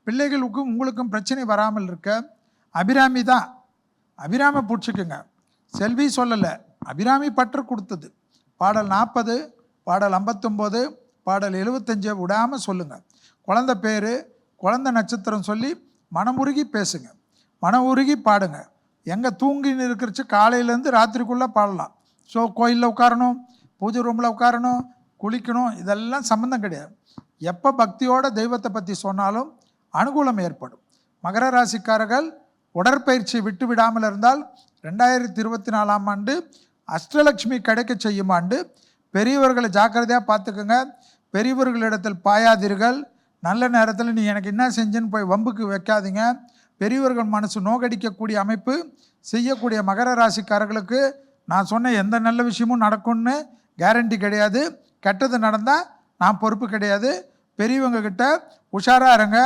பிள்ளைகளுக்கும் உங்களுக்கும் பிரச்சனை வராமல் இருக்க அபிராமி தான். அபிராமி பிடிச்சிக்குங்க. செல்வி சொல்லலை, அபிராமி பற்று கொடுத்தது. பாடல் 40, பாடல் 59, பாடல் 75 விடாமல் சொல்லுங்கள். குழந்தை பேர், குழந்தை நட்சத்திரம் சொல்லி மனமுருகி பேசுங்க, மனமுருகி பாடுங்க. எங்கே தூங்கின்னு இருக்கிறச்சு காலையிலேருந்து ராத்திரிக்குள்ளே பாடலாம். ஸோ கோயிலில் உட்காரணும், பூஜை ரூமில் உட்காரணும், குளிக்கணும், இதெல்லாம் சம்மந்தம் கிடையாது. எப்போ பக்தியோட தெய்வத்தை பற்றி சொன்னாலும் அனுகூலம் ஏற்படும். மகர ராசிக்காரர்கள் உடற்பயிற்சி விட்டு விடாமல் இருந்தால் 2024ஆம் ஆண்டு அஷ்டலட்சுமி கிடைக்க செய்யும் ஆண்டு. பெரியவர்களை ஜாக்கிரதையாக பார்த்துக்குங்க. பெரியவர்களிடத்தில் பாயாதீர்கள். நல்ல நேரத்தில் நீ எனக்கு என்ன செஞ்சேன்னு போய் வம்புக்கு வைக்காதீங்க. பெரியவர்கள் மனசு நோகடிக்கக்கூடிய அமைப்பு செய்யக்கூடிய மகர ராசிக்காரர்களுக்கு நான் சொன்ன எந்த நல்ல விஷயமும் நடக்கும்னு கேரண்டி கிடையாது. கெட்டது நடந்தால் நான் பொறுப்பு கிடையாது. பெரியவங்க கிட்ட உஷாராக இருங்க.